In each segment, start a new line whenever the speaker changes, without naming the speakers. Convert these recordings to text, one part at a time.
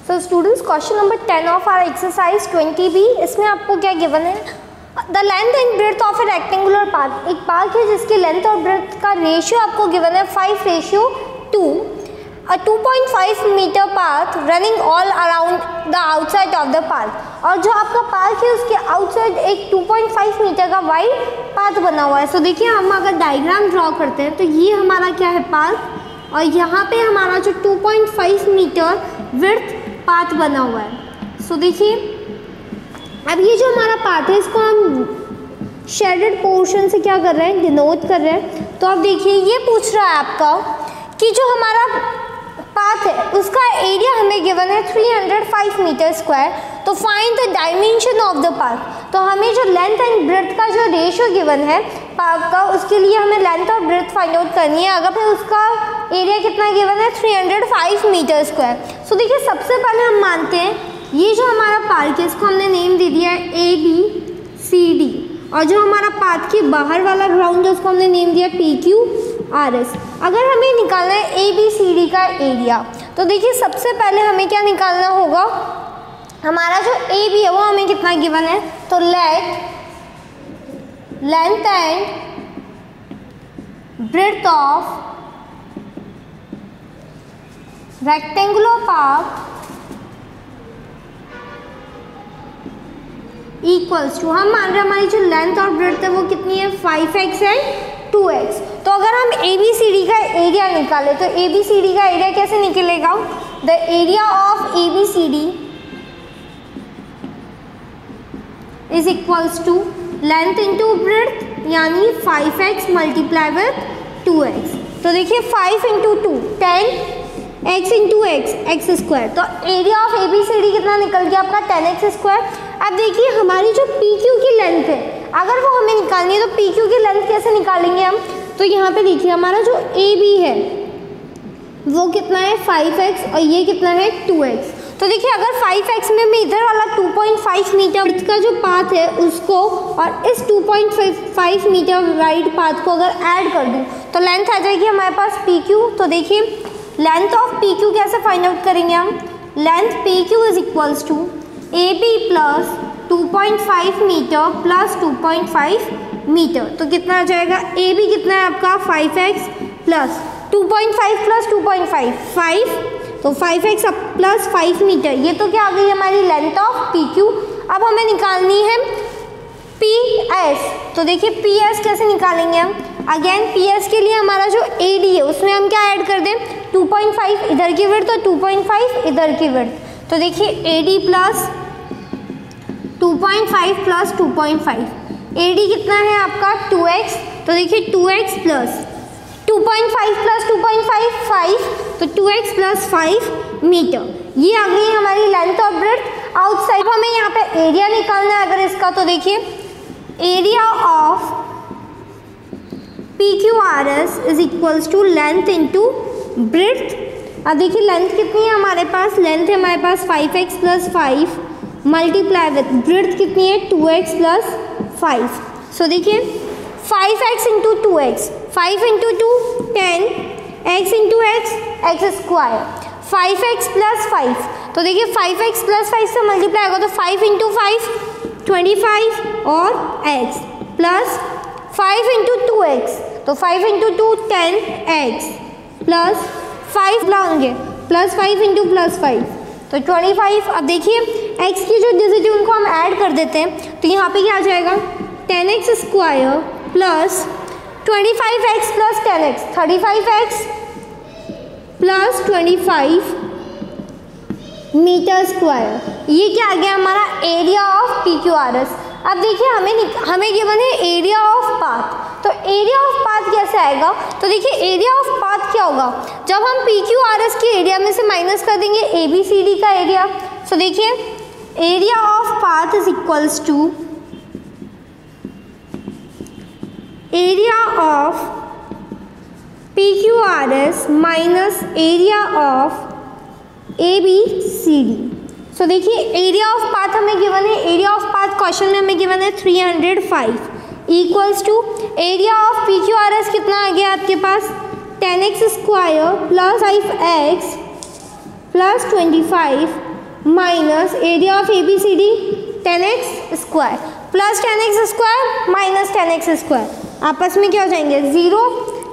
So students question number 10 of our exercise 20B, इसमें आपको क्या गिवन है, the length and breadth of a rectangular path. एक path है जिसकी लेंथ और ब्रेड्थ का रेशियो आपको गिवन है 5:2। A 2.5 metre path running all around the outside of the path, और जो आपका पाथ है उसके आउटसाइड एक 2.5 मीटर का वाइड पाथ बना हुआ है। सो देखिए हम अगर डायग्राम ड्रॉ करते हैं तो ये हमारा क्या है पाथ, और यहाँ पे हमारा जो 2.5 मीटर विड्थ पाथ बना हुआ है। सो देखिए अब ये जो हमारा पाथ है इसको हम शेडेड पोर्शन से क्या कर रहे हैं, डिनोट कर रहे हैं। तो अब देखिए ये पूछ रहा है आपका कि जो हमारा पाथ है उसका एरिया हमें गिवन है 305 मीटर स्क्वायर। तो find the dimension of the path. तो हमें जो लेंथ एंड ब्रेड्थ का जो रेशियो गिवन है पाथ का, उसके लिए हमें लेंथ और ब्रेड्थ फाइंड आउट करनी है। अगर फिर उसका एरिया कितना गिवन है 305 मीटर स्क्वायर। सो देखिए सबसे पहले हम मानते हैं ये जो हमारा पार्क है इसको हमने नेम दे दिया है ABCD, और जो हमारा पाथ के बाहर वाला ग्राउंड है उसको हमने नेम दिया PQRS। अगर हमें निकालना है ABCD का एरिया, तो देखिए सबसे पहले हमें क्या निकालना होगा, हमारा जो AB है वो हमें कितना गिवन है, तो length and breadth of rectangular path equals to, हम मान रहे हैं हमारी जो लेंथ और ब्रेड्थ है वो कितनी है 5x एंड 2x। तो अगर हम ABCD का एरिया निकालें तो ABCD का एरिया कैसे निकलेगा, the area of ABCD is equals to length into breadth, यानी 5x मल्टीप्लाई विथ 2x। तो देखिए 5 into 2 10x into x square, तो एरिया ऑफ ABCD कितना निकल गया आपका 10x स्क्वायर। अब देखिए हमारी जो PQ की लेंथ है अगर वो हमें निकालनी है तो PQ की लेंथ कैसे निकालेंगे हम, तो यहाँ पे देखिए हमारा जो AB है वो कितना है 5x और ये कितना है 2x। तो देखिए अगर 5x में मैं इधर वाला 2.5 मीटर का जो पाथ है उसको और इस 2.5 मीटर वाइड पाथ को अगर ऐड कर दूँ तो लेंथ आ जाएगी हमारे पास PQ। तो देखिए लेंथ ऑफ PQ कैसे फाइंड आउट करेंगे हम, length PQ is equals to AB plus 2.5 metre plus 2.5 metre. तो कितना आ जाएगा, AB कितना है आपका 5x प्लस 2.5 प्लस 2.5 5, तो 5x प्लस 5 मीटर, ये तो क्या आ गई हमारी लेंथ ऑफ PQ। अब हमें निकालनी है PS। तो देखिए PS कैसे निकालेंगे हम, अगेन PS के लिए हमारा जो AD है उसमें हम क्या ऐड कर दें 2.5 इधर की विड्थ और 2.5 इधर की विड्थ। तो देखिए AD प्लस 2.5 प्लस 2.5, AD कितना है आपका 2x। तो देखिए 2x प्लस 2.5 प्लस 2.5 5, तो 2x प्लस 5 मीटर, ये आ गई हमारी लेंथ और ब्रेड्थ आउटसाइड। अब हमें यहाँ पे एरिया निकालना है अगर इसका, तो देखिए area of PQRS is equals to length into breadth. अब देखिए लेंथ कितनी है हमारे पास, लेंथ है हमारे पास 5x plus 5 multiply with breadth कितनी है 2x प्लस 5। सो देखिए 5x into 2x, 5 into 2 10, x into x square, 5x plus 5। तो देखिए 5x प्लस 5 से मल्टीप्लाई होगा तो 5 इंटू 5 25 और x प्लस 5 इंटू 2x, तो 5 इंटू 2 10x प्लस 5 लाएंगे प्लस 5 इंटू प्लस 5, तो 25। अब देखिए x की जो डिजिट है उनको हम ऐड कर देते हैं, तो यहाँ पे क्या आ जाएगा 10x square plus 25x plus 10x 35x plus 25 metre square, ये क्या आ गया हमारा एरिया ऑफ PQRS। अब देखिए हमें गिवन है एरिया ऑफ पाथ, तो एरिया ऑफ पाथ कैसे आएगा, तो देखिए एरिया ऑफ पाथ क्या होगा, जब हम PQRS के एरिया में से माइनस कर देंगे ABCD का एरिया। सो देखिए area of path is equals to area of PQRS minus area of ABCD। So देखिए एरिया ऑफ पाथ हमें गिवन है, एरिया ऑफ पाथ क्वेश्चन में हमें गिवन है 305 equals to area of PQRS कितना आ गया आपके पास 10x square plus 5x plus 25 minus area of ABCD 10x square plus 10x square minus 10x square आपस में क्या हो जाएंगे 0।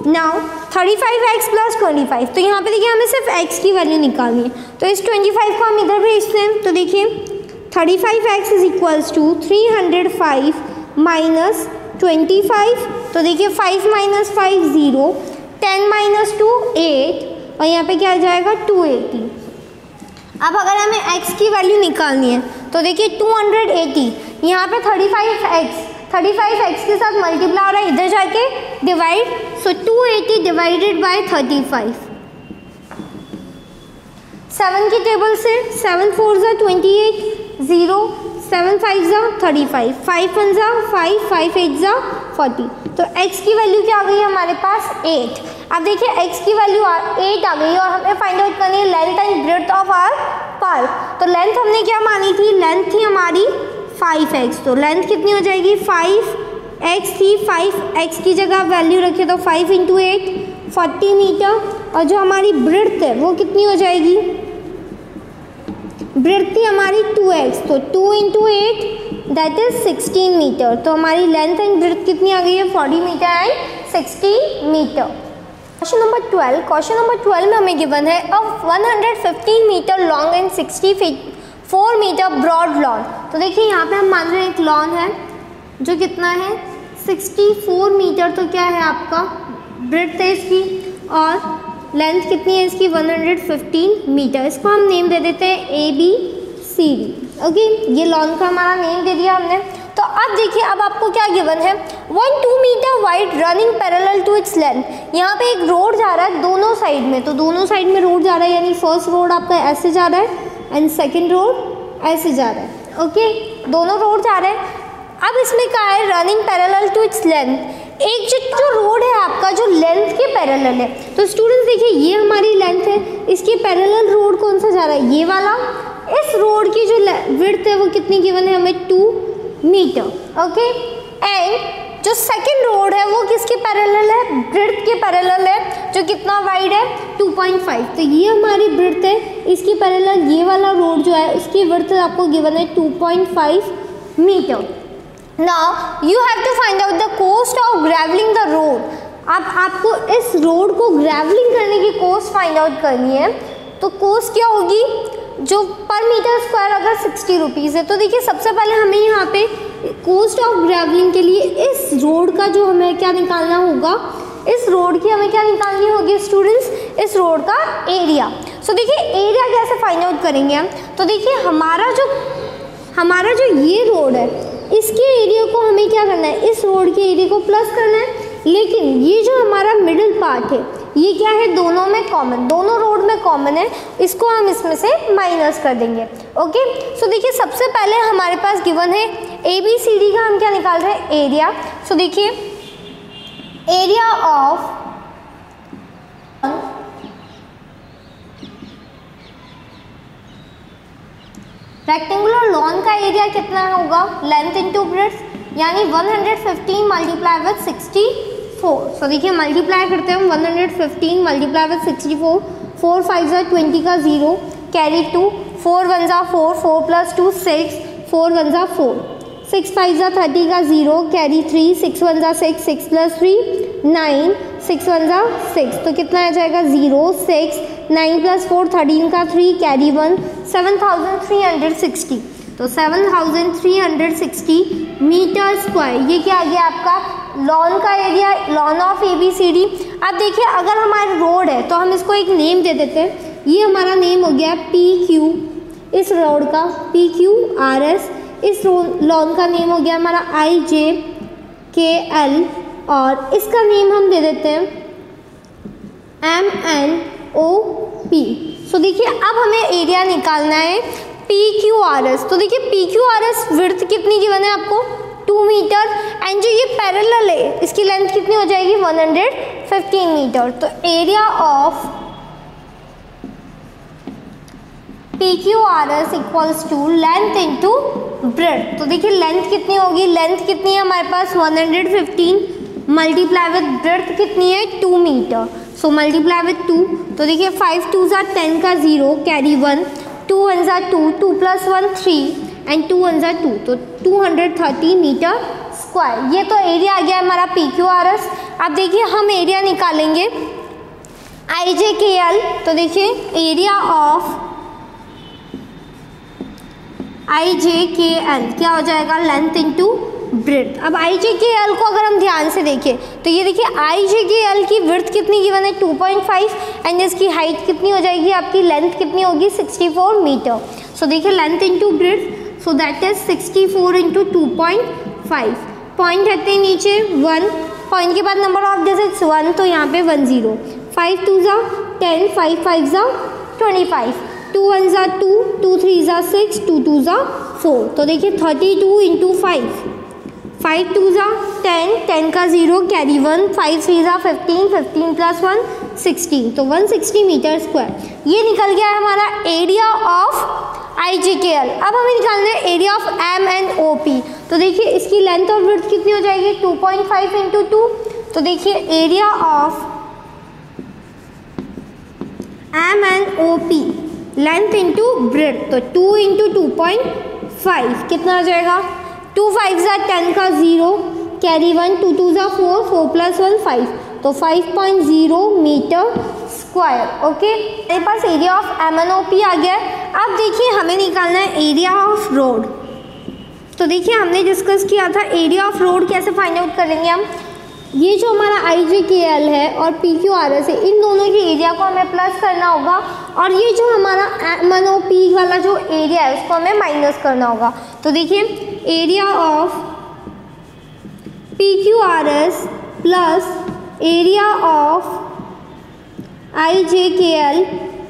नाउ 35x प्लस 25, तो यहाँ पे देखिए हमें सिर्फ x की वैल्यू निकालनी है, तो इस 25 को हम इधर भेजते हैं। तो देखिए 35x is equals to 305 minus 25, तो देखिए 5 माइनस 5 0, 10 माइनस 2 8, और यहाँ पे क्या आ जाएगा 280। अब अगर हमें x की वैल्यू निकालनी है तो देखिए 280, यहाँ पे 35x के साथ मल्टीप्लाई हो रहा है, इधर जाके डिवाइड, सो 280 डिवाइडेड बाय 35। 7 की टेबल से 7 4 ज़ा 28, 0 7 5 ज़ा 35, 5 1 ज़ा 5, 5 8 ज़ा 40, तो x की वैल्यू क्या आ गई है हमारे पास 8। अब देखिए x की वैल्यू 8 आ गई और हमें फाइंड आउट करनी है length and breadth of our park. तो लेंथ हमने क्या मानी थी, लेंथ थी हमारी 5x, तो लेंथ कितनी हो जाएगी 5x थी, 5x की जगह वैल्यू रखे तो 5 × 8 40 मीटर, और जो हमारी ब्रेड्थ है वो कितनी हो जाएगी, ब्रेड्थ थी हमारी 2x, तो 2 × 8 दैट इज 16 मीटर, तो हमारी लेंथ एंड ब्रेड्थ कितनी आ गई है 40 metre and 60 metre. Question number 12 में हमें गिवन है a 115 metre long and 64 metre broad lawn. तो देखिए यहाँ पे हम मान रहे हैं एक लॉन है जो कितना है 64 मीटर, तो क्या है आपका ब्रेड्थ है इसकी, और लेंथ कितनी है इसकी 115 मीटर। इसको हम नेम दे देते हैं ABCD। ओके, ये लॉन का हमारा नेम दे दिया हमने। तो अब देखिए अब आपको क्या गिवन है 2 metre wide running parallel to its length. यहाँ पे एक रोड जा रहा है दोनों साइड में, तो दोनों साइड में रोड जा रहा है, यानी फर्स्ट रोड आपका ऐसे जा रहा है एंड सेकेंड रोड ऐसे जा रहा है। ओके, दोनों रोड जा रहे हैं। अब इसमें क्या है running parallel to its length, एक जो रोड है आपका जो लेंथ के पैरेलल है। तो स्टूडेंट्स देखिए ये हमारी लेंथ है, इसके पैरेलल रोड कौन सा जा रहा है, ये वाला। इस रोड की जो विड्थ है वो कितनी गिवन है हमें 2 मीटर। ओके, एंड जो सेकंड रोड है वो किसके पैरेलल है, ब्रेड्थ के पैरेलल है, जो कितना वाइड है 2.5, तो ये हमारी ब्रेड्थ है, इसकी पैरेलल ये वाला रोड जो है उसकी विड्थ आपको गिवन है 2.5 metre. Now you have to find out the cost of gravelling the road. अब आपको इस रोड को ग्रेवलिंग करने की कॉस्ट फाइंड आउट करनी है, तो कॉस्ट क्या होगी, जो पर मीटर स्क्वायर अगर 60 रुपीज़ है, तो देखिए सबसे पहले हमें यहाँ पे कॉस्ट ऑफ ग्रेवलिंग के लिए इस रोड का जो हमें क्या निकालना होगा, इस रोड की हमें क्या निकालनी होगी स्टूडेंट्स, इस रोड का एरिया। सो देखिए एरिया कैसे फाइंड आउट करेंगे हम, तो देखिए हमारा जो ये रोड है इसके एरिया को हमें क्या करना है, इस रोड के एरिया को प्लस करना है, लेकिन ये जो हमारा मिडिल पार्ट है ये क्या है दोनों में कॉमन, दोनों रोड में कॉमन है, इसको हम इसमें से माइनस कर देंगे। ओके, सो देखिए सबसे पहले हमारे पास गिवन है ABCD का हम क्या निकाल रहे हैं एरिया। सो देखिए एरिया ऑफ रेक्टेंगुलर लॉन का एरिया कितना होगा, लेंथ इंटू ब्रेड्थ, यानी 115 मल्टीप्लाई विद 64। सो देखिए मल्टीप्लाई करते हैं हम 115 मल्टीप्लाई विद 64, 4 5 ज़ा 20 का 0 कैरी 2, 4 1 ज़ा 4, 4 प्लस 2 6, 4 1 ज़ा 4, 6 5 ज़ा 30 का 0 कैरी 3, 6 1 ज़ा 6, 6 प्लस 3 9, 6 1 ज़ा 6, तो कितना आ जाएगा 0 6, 9 प्लस 4 13 का 3 कैरी 1, 7360, तो 7360 मीटर स्क्वायर, ये क्या आ गया आपका लॉन का एरिया, लॉन ऑफ ABCD। अब देखिए अगर हमारी रोड है तो हम इसको एक नेम दे देते हैं, ये हमारा नेम हो गया PQ, इस रोड का PQRS, इस लॉन का नेम हो गया हमारा IJKL, और इसका नेम हम दे देते हैं MNOP। सो देखिए अब हमें एरिया निकालना है PQRS। तो देखिए PQRS विड्थ कितनी गिवन है आपको 2 मीटर, एंड जो ये पैरेलल है इसकी लेंथ कितनी हो जाएगी 115 मीटर। तो area of PQRS equals to length into breadth. तो देखिए लेंथ कितनी होगी, लेंथ कितनी है हमारे पास 115 मल्टीप्लाई विद ब्रेड्थ कितनी है 2 मीटर, सो मल्टीप्लाई विद 2, तो देखिए 5 2 ज़ा 10 का 0 कैरी 1, 2 1 जा 2, 2 + 1 3 एंड 2 1 जा 2, तो 230 मीटर स्क्वायर। ये तो एरिया आ गया हमारा PQRS। अब देखिए हम एरिया निकालेंगे IJKL। तो देखिए एरिया ऑफ IJKL क्या हो जाएगा, लेंथ इंटू ब्रेड्थ। अब IJKL को अगर हम ध्यान से देखें तो ये देखिए IJKL की विड्थ कितनी गिवन है 2.5 एंड इसकी हाइट कितनी हो जाएगी, आपकी लेंथ कितनी होगी 64 मीटर। सो देखिए length into breadth, so that is 64 into 2.5। Point रखते हैं नीचे 1, पॉइंट के बाद नंबर ऑफ डिजिट्स 1, तो यहाँ पे 1 0, 5 2 जा 10, 5 5 जा 25, 2 1 जा 2, 2 3 जा 6, 2 2 जा 4। तो देखिए 32 इंटू 5, 5 2 जा 10, 10 का 0 कैरी 1, 5 3 जा 15, 15 + 1 16, तो 160 मीटर स्क्वायर। ये निकल गया है हमारा एरिया ऑफ IJKL। अब हमें निकालना है एरिया ऑफ MNOP। तो देखिए इसकी लेंथ और विड्थ कितनी हो जाएगी 2.5 इंटू 2। तो देखिए area of MNOP length into breadth, तो 2 इंटू 2.5 कितना हो जाएगा, 2 5 जा 10 का 0 कैरी 1, 2 2 जा 4, 4 + 1 5, तो 5.0 मीटर स्क्वायर। ओके, मेरे पास एरिया ऑफ MNOP आ गया। अब देखिए हमें निकालना है एरिया ऑफ रोड। तो देखिए हमने डिस्कस किया था एरिया ऑफ रोड कैसे फाइंड आउट करेंगे हम। ये जो हमारा IJKL है और PQRS है, इन दोनों के एरिया को हमें प्लस करना होगा और ये जो हमारा MNOP वाला जो एरिया है उसको हमें माइनस करना होगा। तो देखिए area of PQRS plus area of IJKL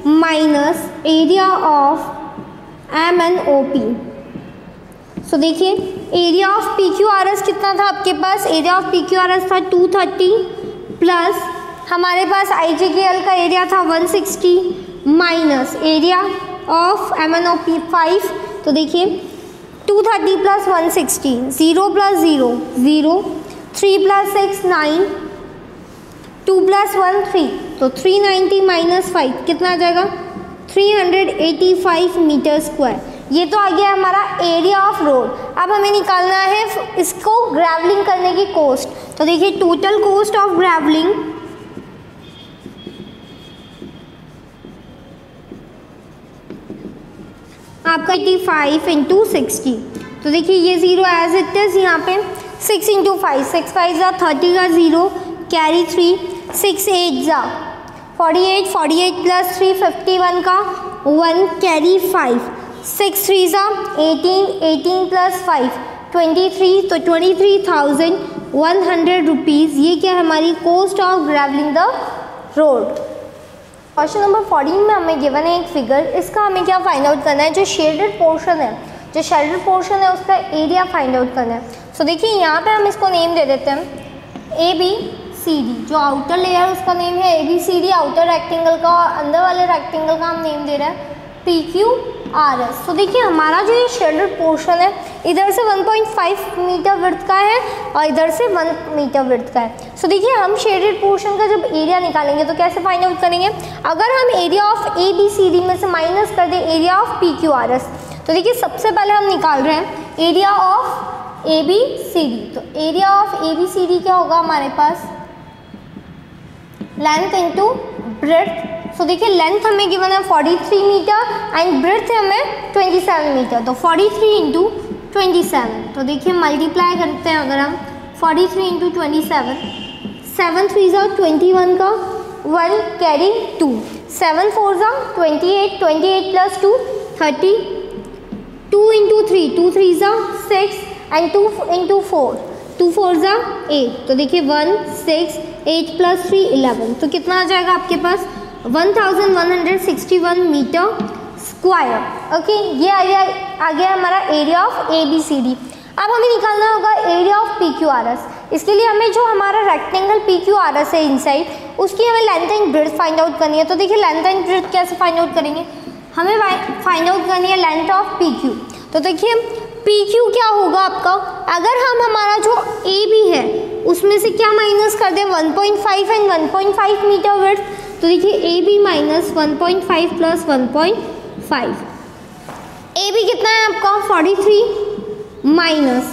minus area of MNOP। सो देखिए एरिया ऑफ PQRS कितना था आपके पास, एरिया ऑफ PQRS था 230 प्लस हमारे पास IJKL का एरिया था 160 माइनस एरिया ऑफ MNOP 5। तो देखिए 230 + 160, 0 + 0 0, 3 + 6 9, 2 + 1 3, तो 390 माइनस 5 कितना आ जाएगा 385 मीटर स्क्वायर। ये तो आ गया हमारा एरिया ऑफ रोड। अब हमें निकालना है इसको ग्रेवलिंग करने की कॉस्ट। तो देखिए टोटल कॉस्ट ऑफ ग्रेवलिंग आपका 85 इंटू 60। तो देखिए ये 0 एज इट इज, यहाँ पे 6 इंटू 5, 6 5 जा 30 का 0 कैरी 3, 6 8 जा 48, 48 + 3 51 का 1 कैरी 5, 6 3 जा 18, 18 + 5 23, तो 23,100 रुपीज़। ये क्या है हमारी cost of gravelling the road. Question number 14 में हमें गिवन है एक फिगर, इसका हमें क्या फाइंड आउट करना है, जो शेडेड पोर्शन है, जो शेडेड पोर्शन है उसका एरिया फाइंड आउट करना है। सो देखिए यहाँ पे हम इसको नेम दे देते हैं ABCD। जो आउटर लेयर है उसका नेम है ABCD, आउटर रेक्टेंगल का, और अंदर वाले रेक्टेंगल का हम नेम दे रहे हैं PQRS। तो देखिए हमारा जो ये शेडेड पोर्शन है इधर से 1.5 मीटर विड्थ का है और इधर से 1 मीटर विड्थ का है। सो देखिए हम शेडेड पोर्शन का जब एरिया निकालेंगे तो कैसे फाइंड आउट करेंगे, अगर हम एरिया ऑफ ABCD में से माइनस कर दें एरिया ऑफ PQRS, तो देखिए सबसे पहले हम निकाल रहे हैं एरिया ऑफ ABCD। तो एरिया ऑफ ABCD क्या होगा हमारे पास, लेंथ इंटू ब्रेड्थ। सो देखिए लेंथ हमें गिवन है 43 मीटर एंड ब्रेड्थ है हमें 27 मीटर, तो 43 इंटू 27। तो देखिए मल्टीप्लाई करते हैं अगर हम 43 इंटू 27, 7 3 जा 21 का 1 कैरी 2, 7 4 जा 28, 28 + 2 30, 2 इंटू 3, 2 3 जा 6 एंड 2 इंटू 4, 2 4 जा 8। तो देखिए 1 6 8 + 3 11, तो कितना आ जाएगा आपके पास 1161 मीटर स्क्वायर। ओके, ये आ गया हमारा एरिया ऑफ ABCD। अब हमें निकालना होगा एरिया ऑफ PQRS। इसके लिए हमें जो हमारा रेक्टेंगल PQRS है इनसाइड, उसकी हमें length and breadth find out करनी है। तो देखिए लेंथ एंड ब्रेड्थ कैसे फाइंड आउट करेंगे, हमें फाइंड आउट करनी है लेंथ ऑफ PQ। तो देखिए PQ क्या होगा आपका, अगर हम हमारा जो AB है उसमें से क्या माइनस कर दें 1.5 एंड 1.5 मीटर विड्थ, तो देखिए AB - 1.5 + 1.5, ए बी कितना है आपका 43 minus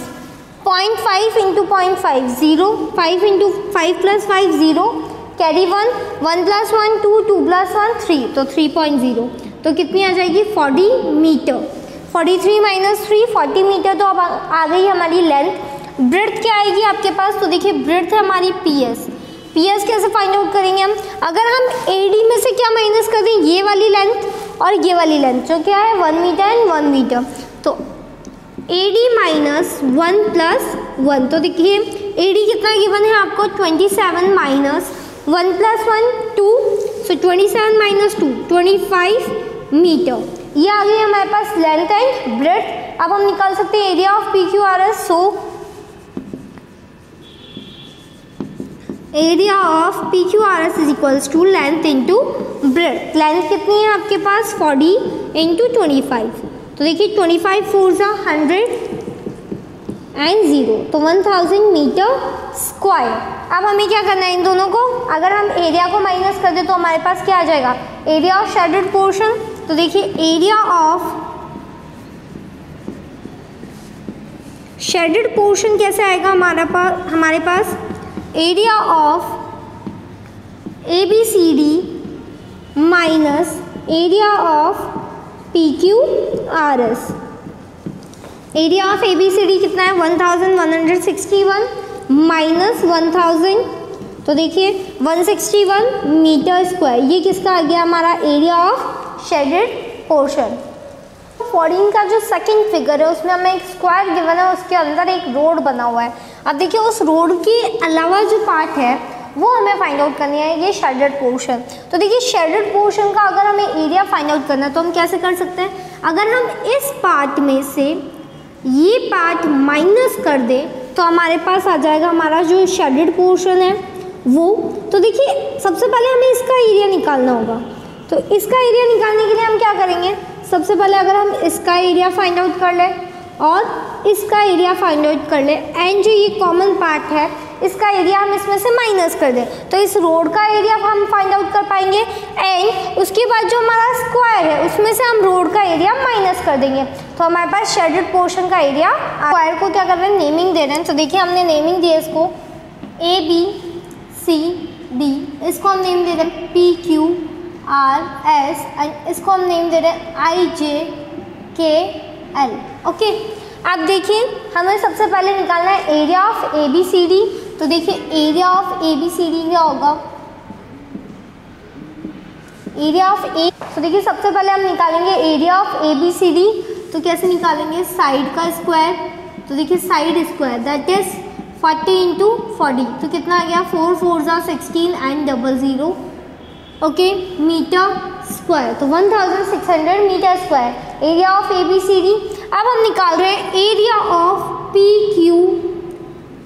0.5 into 0.5 0, 5 into 5 plus 5 0, carry 1, 1 plus 1 2, 2 plus 1 3, तो 3.0, तो कितनी आ जाएगी 40 मीटर। 43 माइनस 3 40 मीटर, तो अब आ गई हमारी लेंथ। ब्रेड्थ क्या आएगी आपके पास, तो देखिए ब्रेड्थ है हमारी पीएस। पीएस कैसे फाइंड आउट करेंगे हम, अगर हम एडी में से क्या माइनस कर दें, ये वाली लेंथ और ये वाली लेंथ जो क्या है 1 मीटर एंड 1 मीटर, तो एडी माइनस 1 प्लस 1, तो देखिए एडी कितना गिवन है आपको 27 माइनस 1 प्लस 1 2, सो 27 माइनस 2 25 मीटर। ये आ गई हमारे पास लेंथ एंड ब्रेड्थ। अब हम निकाल सकते हैं area of P Q R S. So area of P Q R S is equals to length into breadth. Length कितनी है आपके पास 40 इंटू 25, तो देखिए 25 4 100 एंड 0, तो 1000 मीटर स्क्वायर। अब हमें क्या करना है इन दोनों को, अगर हम एरिया को माइनस कर दें तो हमारे पास क्या आ जाएगा, एरिया ऑफ शेडेड पोर्शन। तो देखिए एरिया ऑफ शेडेड पोर्शन कैसे आएगा हमारे पास area of A B C D minus area of P Q R S. Area of A B C D कितना है 1161 माइनस 1000, तो देखिए 161 मीटर स्क्वायर। ये किसका आ गया हमारा एरिया ऑफ शेडेड पोर्शन। 14 का जो सेकंड फिगर है उसमें हमें एक स्क्वायर गिवन है, उसके अंदर एक रोड बना हुआ है। अब देखिए उस रोड के अलावा जो पार्ट है वो हमें फाइंड आउट करनी है, ये शेडेड पोर्शन। तो देखिए शेडेड पोर्शन का अगर हमें एरिया फाइंड आउट करना है तो हम कैसे कर सकते हैं, अगर हम इस पार्ट में से ये पार्ट माइनस कर दें तो हमारे पास आ जाएगा हमारा जो शेडेड पोर्शन है वो। तो देखिए सबसे पहले हमें इसका एरिया निकालना होगा, तो इसका एरिया निकालने के लिए हम क्या करेंगे, सबसे पहले अगर हम इसका एरिया फाइंड आउट कर लें और इसका एरिया फाइंड आउट कर लें एंड जो ये कॉमन पार्ट है इसका एरिया हम इसमें से माइनस कर दें, तो इस रोड का एरिया हम फाइंड आउट कर पाएंगे एंड उसके बाद जो हमारा स्क्वायर है उसमें से हम रोड का एरिया माइनस कर देंगे, तो हमारे पास शेडेड पोर्शन का एरिया। स्क्वायर को क्या कर रहे हैं, नेमिंग दे रहे हैं। तो देखिए हमने नेमिंग दी है इसको ए बी सी डी, इसको हम नेम दे रहे हैं P Q R S and इसको हम नेम दे रहे हैं आई जे के एल। ओके, अब देखिए हमें सबसे पहले निकालना है area of A B C D. तो देखिए area of A B C D क्या होगा, एरिया ऑफ ए, तो देखिए सबसे पहले हम निकालेंगे area of A B C D. तो कैसे निकालेंगे, साइड का स्क्वायर, तो देखिए side square that is 40 into 40, तो कितना आ गया 4 4 16 एंड 00, ओके, मीटर स्क्वायर, तो 1600 metre square area of A B C D. अब हम निकाल रहे हैं area of P Q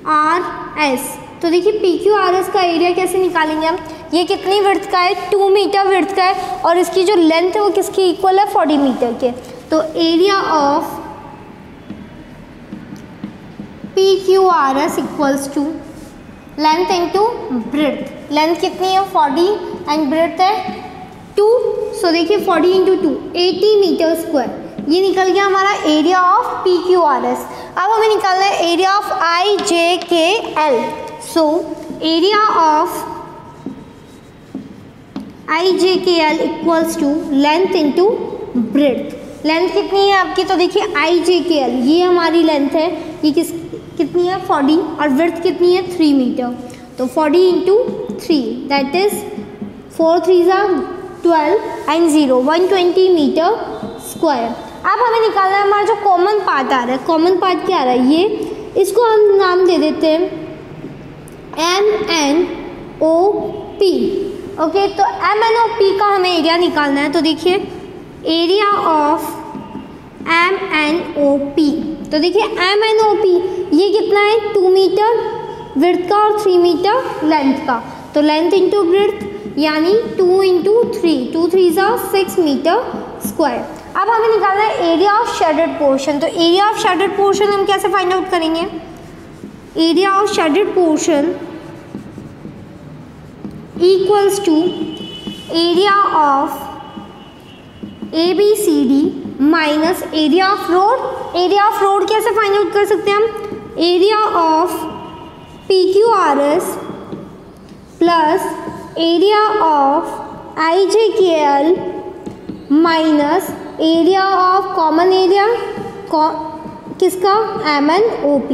R S. तो देखिए पी क्यू आर एस का एरिया कैसे निकालेंगे हम, ये कितनी विड्थ का है 2 मीटर विड्थ का है और इसकी जो लेंथ है वो किसकी इक्वल है 40 मीटर के। तो area of P Q R S equals to length into breadth. Length कितनी है 40 एंड ब्रेड्थ है 2, सो देखिए 40 इंटू 2 80 मीटर स्क्वायर। ये निकल गया हमारा area of P Q R S. अब हमें निकालना है area of I J K L. So area of I J K L equals to length into breadth. Length कितनी है आपकी, तो देखिए आई जे के एल ये हमारी लेंथ है, ये कितनी है 40 और ब्रेड्थ कितनी है 3 मीटर, तो 40 into 3 that is 4 3 12 and 0 120 metre square. अब हमें निकालना है हमारा जो कॉमन पार्ट आ रहा है, कॉमन पार्ट क्या आ रहा है, ये इसको हम नाम दे देते हैं MNOP। ओके, तो MNOP का हमें एरिया निकालना है। तो देखिए एरिया ऑफ MNOP, तो देखिए MNOP ये कितना है 2 मीटर विड्थ का और 3 मीटर लेंथ का, तो लेंथ इंटू ब्रेड्थ यानी 2 इंटू 3 2 3 6 मीटर स्क्वायर। अब हमें निकालना है एरिया ऑफ शेडेड पोर्शन। तो एरिया ऑफ शेडेड पोर्शन हम कैसे फाइंड आउट करेंगे, area of shaded portion equals to area of A B C D minus area of road. Area of road कैसे find out कर सकते हैं हम? Area of PQRS plus area of IJKL minus area of common area किसका? MNOP।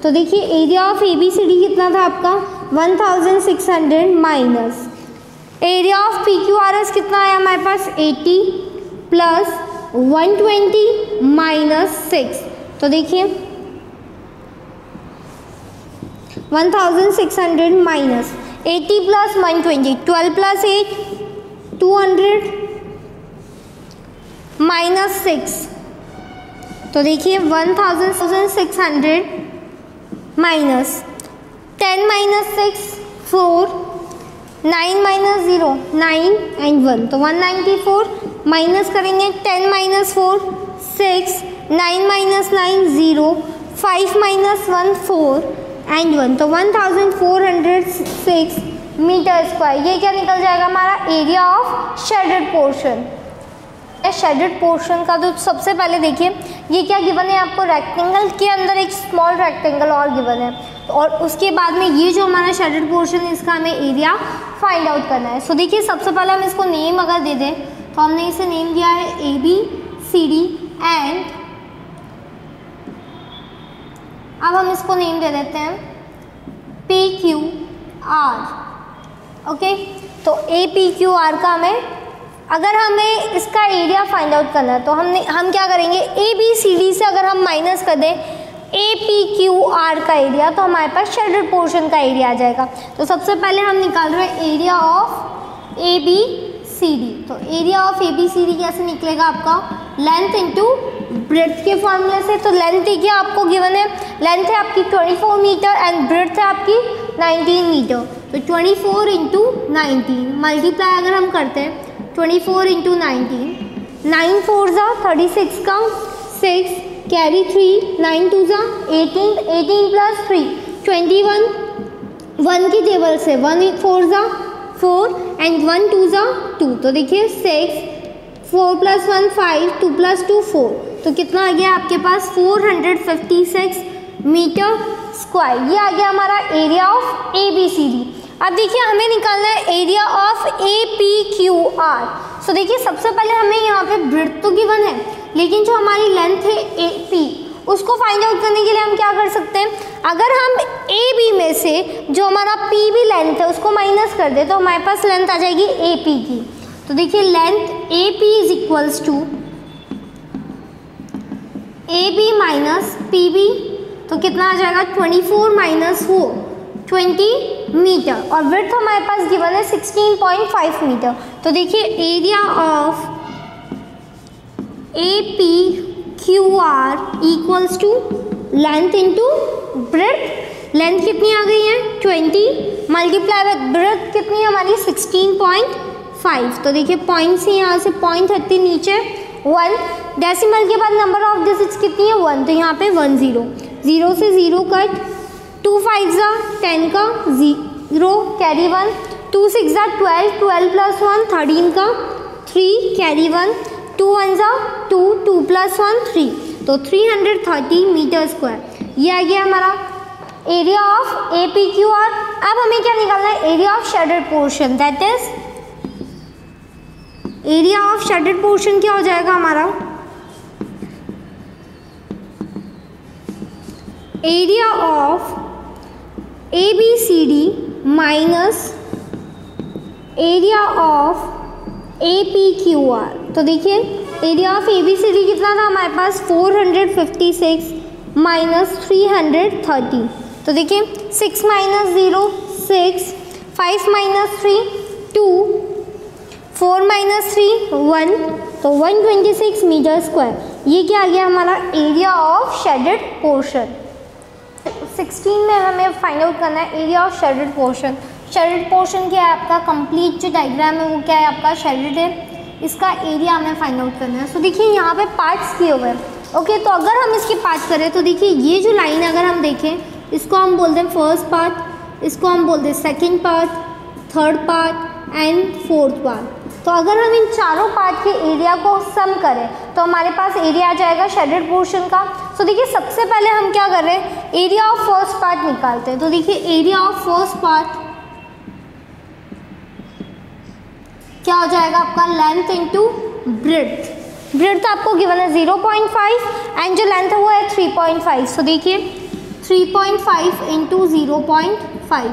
तो देखिए area of ABCD कितना था आपका? 1600 माइनस एरिया ऑफ PQRS कितना आया हमारे पास? 80 प्लस 120 माइनस 6। तो देखिए 1600 माइनस 80 प्लस 120, 12 प्लस 8 200 माइनस 6। तो देखिए 1600 माइनस 10 माइनस 6 4, 9 माइनस 0 9 एंड 1, तो 194 माइनस करेंगे 10 माइनस 4 6, 9 माइनस 9 0, 5 माइनस 1 4 एंड 1, तो 1406 मीटर स्क्वायर। ये क्या निकल जाएगा हमारा? Area of shaded portion. Shaded portion का तो सबसे पहले देखिए ये क्या गिवन है आपको? रेक्टेंगल के अंदर एक स्मॉल रेक्टेंगल और गिवन है, और उसके बाद में ये जो हमारा शेडेड पोर्शन है इसका हमें एरिया फाइंड आउट करना है। सो देखिए सबसे पहले हम इसको नेम अगर दे दें तो हमने इसे नेम दिया है ABCD एंड अब हम इसको नेम दे देते हैं PQR। ओके, तो APQR का हमें अगर हमें इसका एरिया फाइंड आउट करना है तो हम क्या करेंगे? ABCD से अगर हम माइनस कर दें APQR का एरिया तो हमारे पास शेडेड पोर्शन का एरिया आ जाएगा। तो सबसे पहले हम निकाल रहे हैं एरिया ऑफ ABCD। तो एरिया ऑफ ABCD कैसे निकलेगा आपका? लेंथ इंटू ब्रेड्थ के फॉर्मूले से। तो लेंथ देखिए आपको गिवन है, लेंथ है आपकी 24 मीटर एंड ब्रेड्थ है आपकी 19 मीटर। तो 24 इंटू 19 मल्टीप्लाई अगर हम करते हैं 24 इंटू 19, 9 4 जा 36 का 6 कैरी 3, 9 2 जा 18, 18 प्लस 3 21, 1 की टेबल से 1 4 जा 4 एंड 1 2 जा 2। तो देखिए 6 4 प्लस 1 5 2 प्लस 2 4, तो कितना आ गया आपके पास? 456 मीटर स्क्वायर। ये आ गया हमारा एरिया ऑफ ABCD। अब देखिए हमें निकालना है एरिया ऑफ APQR। सो देखिए सबसे पहले हमें यहाँ पे ब्रेड्थ तो गिवन है, लेकिन जो हमारी लेंथ है AP उसको फाइंड आउट करने के लिए हम क्या कर सकते हैं? अगर हम AB में से जो हमारा PB लेंथ है उसको माइनस कर दे तो हमारे पास लेंथ आ जाएगी AP की। तो देखिए length AP is equals to AB minus PB, तो कितना आ जाएगा? 24 माइनस 20 मीटर, और विड्थ हमारे पास गिवन है 16.5 मीटर। तो देखिए area of APQR equals to length into breadth. Length कितनी आ गई है? 20 मल्टीप्लाई विद ब्रेड्थ कितनी है हमारी? 16.5। तो देखिए पॉइंट से यहाँ से 0.30 नीचे 1, डेसिमल के बाद नंबर ऑफ डिजिट्स कितनी है? 1, तो यहाँ पे 1 0, 0 से 0 कट, 2 5 जा 10 का 0 कैरी 1, 2 6 जा 12, 12 प्लस 1 13 का 3 कैरी 1, 2 1 जा 2, 2 प्लस 1 3, तो 330 मीटर स्क्वायर। ये आ गया हमारा एरिया ऑफ APQR। अब हमें क्या निकालना है? Area of shaded portion, that is area of shaded portion क्या हो जाएगा हमारा? Area of ABCD minus area of APQR। तो देखिए एरिया ऑफ ABCD कितना था हमारे पास? 456 माइनस 330। तो देखिए 6 माइनस 0 6, 5 माइनस 3 2, 4 माइनस 3 1, तो 126 मीटर स्क्वायर। ये क्या आ गया हमारा? Area of shaded portion. 16 में हमें फाइंड आउट करना है area of shaded portion. Shaded portion क्या है आपका? कंप्लीट जो डायग्राम है वो क्या है आपका? शेडेड है, इसका एरिया हमें फाइंड आउट करना है। सो देखिए यहाँ पे पार्ट्स किए हुए हैं। ओके, तो अगर हम इसके पार्ट करें तो देखिए ये जो लाइन अगर हम देखें इसको हम बोलते हैं फर्स्ट पार्ट, इसको हम बोलते हैं second part, third part and fourth part. तो अगर हम इन चारों पार्ट के एरिया को सम करें तो हमारे पास एरिया आ जाएगा शेडेड पोर्शन का। तो देखिए सबसे पहले हम क्या कर रहे हैं, एरिया ऑफ फर्स्ट पार्ट निकालते हैं। तो देखिए एरिया ऑफ फर्स्ट पार्ट क्या हो जाएगा आपका, लेंथ इंटू ब्रेड्थ। ब्रेड्थ आपको गिवन है 0.5 एंड जो लेंथ है वो है 3.5। सो देखिए 3.5 इंटू 0.5,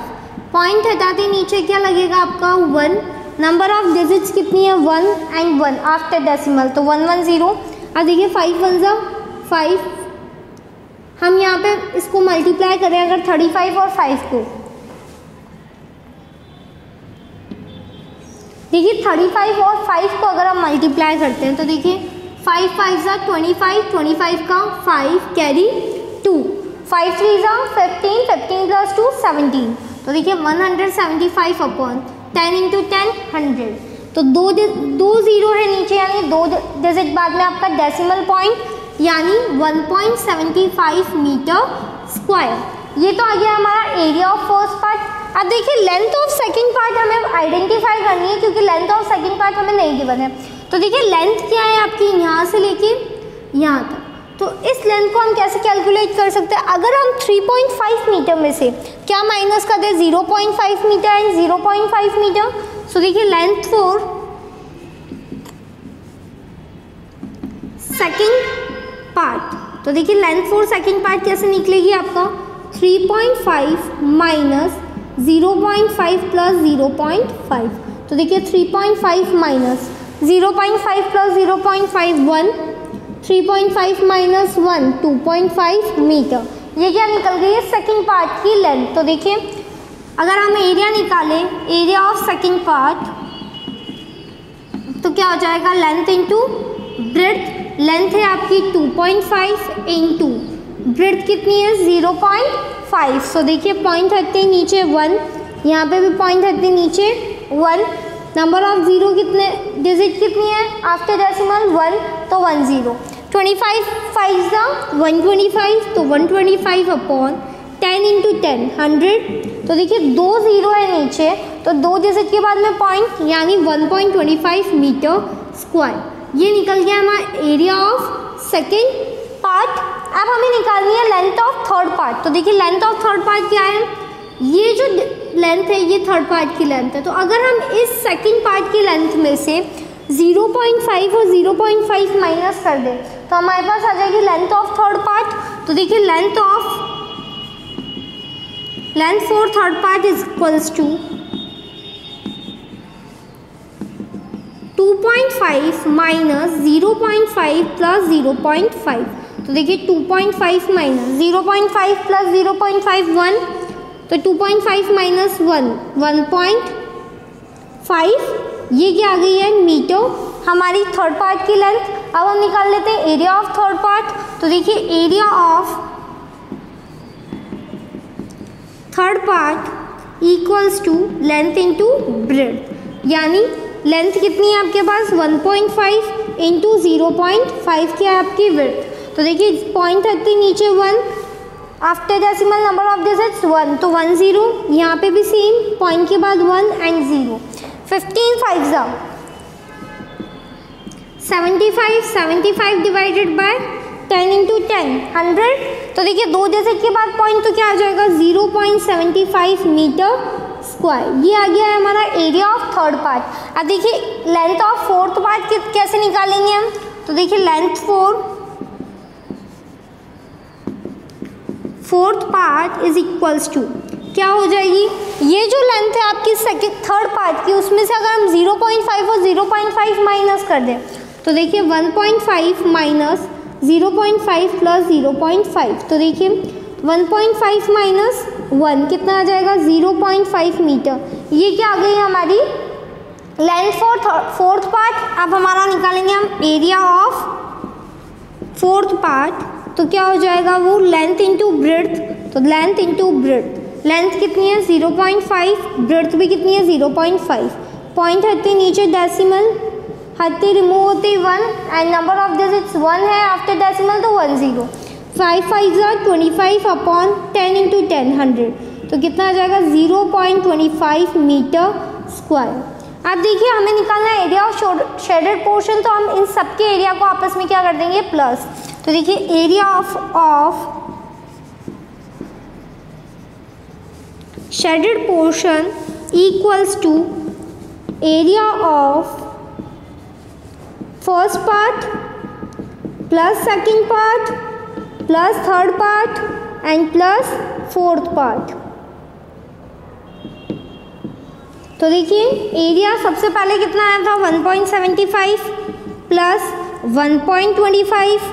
पॉइंट हटाते नीचे क्या लगेगा आपका 1। नंबर ऑफ डिजिट्स कितनी है 1 एंड 1 आफ्टर डेसिमल, तो 110। अब देखिए 5 1 जा 5, हम यहाँ पे इसको मल्टीप्लाई करें अगर 35 और 5 को, देखिए 35 और 5 को अगर हम मल्टीप्लाई करते हैं तो देखिए 5 5 जा 25, 25 का 5 कैरी 2, 5 3 जा 15, 15 प्लस 2 17। तो देखिए 175 अपॉन 10 इंटू 10 100। तो दो जीरो है नीचे यानी 2 डिजिट बाद में आपका डेसिमल पॉइंट यानी 1.75 मीटर स्क्वायर। ये तो आ गया हमारा एरिया ऑफ फर्स्ट पार्ट। अब देखिए लेंथ ऑफ सेकंड पार्ट हमें आइडेंटिफाई करनी है क्योंकि लेंथ ऑफ सेकंड पार्ट हमें नहीं गिवन है। तो देखिए लेंथ क्या है आपकी यहाँ से लेके यहाँ तक, तो इस लेंथ को हम कैसे कैलकुलेट कर सकते हैं, अगर हम 3.5 मीटर में से क्या माइनस कर दे 0.5 मीटर एंड 0.5 मीटर। सो देखिए लेंथ फॉर सेकंड पार्ट, तो देखिए लेंथ फॉर सेकंड पार्ट कैसे निकलेगी आपका 3.5 माइनस 0.5 प्लस 0.5। तो देखिए 3.5 माइनस 0.5 प्लस 0.5 1, 3.5 माइनस 1 2.5 मीटर। ये क्या निकल गई है सेकंड पार्ट की लेंथ। तो देखिए अगर हम एरिया निकालें, एरिया ऑफ सेकंड पार्ट, तो क्या हो जाएगा लेंथ इंटू ब्रेड्थ। लेंथ है आपकी 2.5 इंटू ब्रेड्थ कितनी है 0.5। सो देखिए पॉइंट हटते नीचे 1, यहाँ पे भी पॉइंट हटते नीचे 1। नंबर ऑफ जीरो कितने डिजिट कितनी है आफ्टर डेसिमल 1, तो 10। 25 5 जा 125, तो 125 अपॉन 10 इंटू 10 100। तो देखिए 2 जीरो है नीचे, तो 2 डिजिट के बाद में पॉइंट यानी 1.25 मीटर स्क्वायर। ये निकल गया हमारा एरिया ऑफ सेकेंड पार्ट। अब हमें निकालनी है लेंथ ऑफ थर्ड पार्ट। तो देखिए लेंथ ऑफ थर्ड पार्ट क्या है, ये जो लेंथ है ये थर्ड पार्ट की लेंथ है। तो अगर हम इस सेकंड पार्ट की लेंथ में से 0.5 और 0.5 माइनस कर दें तो हमारे पास आ जाएगी लेंथ ऑफ थर्ड पार्ट। तो देखिए length for third part is equals to 2.5 minus 0.5 plus 0.5। तो देखिए 2.5 माइनस 0.5 प्लस 0.5 1, तो 2.5 माइनस 1 1.5। ये क्या आ गई है मीटर हमारी थर्ड पार्ट की लेंथ। अब हम निकाल लेते हैं एरिया ऑफ थर्ड पार्ट। तो देखिए area of third part equals to length into breadth, यानी लेंथ कितनी है आपके पास 1.5 इंटू 0.5 क्या है आपकी विड्थ। तो देखिए पॉइंट रखते नीचे 1, after decimal number of digits 1, तो 10। यहाँ पे भी सेम पॉइंट के बाद 1 एंड 0। 15 5 जा 75 डिवाइडेड बाय 10 इंटू 10 100। तो देखिए 2 डिजिट के बाद पॉइंट तो क्या आ जाएगा 0.75 मीटर स्क्वायर। ये आ गया है हमारा एरिया ऑफ थर्ड पार्ट। अब देखिए लेंथ ऑफ फोर्थ पार्ट कैसे निकालेंगे हम। तो देखिए length for fourth part is equals to क्या हो जाएगी, ये जो लेंथ है आपकी थर्ड पार्ट की उसमें से अगर हम 0.5 और 0.5 माइनस कर दें तो देखिए 1.5 माइनस 0.5 प्लस 0.5। तो देखिए 1.5 माइनस 1 कितना आ जाएगा 0.5 मीटर। ये क्या आ गई हमारी लेंथ फॉर फोर्थ पार्ट। अब हमारा निकालेंगे हम एरिया ऑफ फोर्थ पार्ट। तो क्या हो जाएगा वो लेंथ इंटू ब्रेड्थ। तो लेंथ इंटू ब्रेड्थ, लेंथ कितनी है 0.5, ब्रेड्थ भी कितनी है 0.5। पॉइंट हटते नीचे डेसिमल, हटते रिमूव होते 1 एंड नंबर ऑफ डिजिट्स 1 है आफ्टर डेसिमल, तो 10। 5 5 25 अपॉन 10 इंटू 10 100। तो कितना आ जाएगा 0.25 मीटर स्क्वायर। अब देखिए हमें निकालना है एरिया ऑफ शेडेड पोर्शन, तो हम इन सब के एरिया को आपस में क्या कर देंगे प्लस। तो देखिए area of shaded portion equals to area of first part plus second part plus third part and plus fourth part. तो देखिए एरिया सबसे पहले कितना आया था 1.75 प्लस 1.25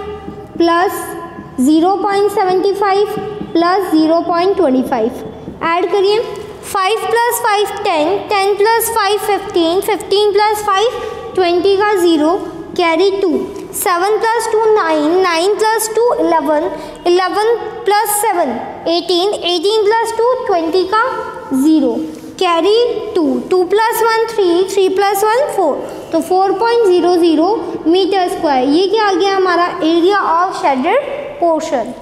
प्लस 0.75 प्लस 0.25 ऐड करिए। 5 प्लस 5 10, 10 प्लस 5 15, 15 प्लस 5 20 का 0 carry 2, 7 plus 2 9, 9 plus 2 11, 11 plus 7 18, 18 plus 2 20 का 0 कैरी 2, 2 प्लस 1 3, 3 प्लस 1 4, तो 4.00 मीटर स्क्वायर। ये क्या आ गया हमारा एरिया ऑफ शेडेड पोर्शन।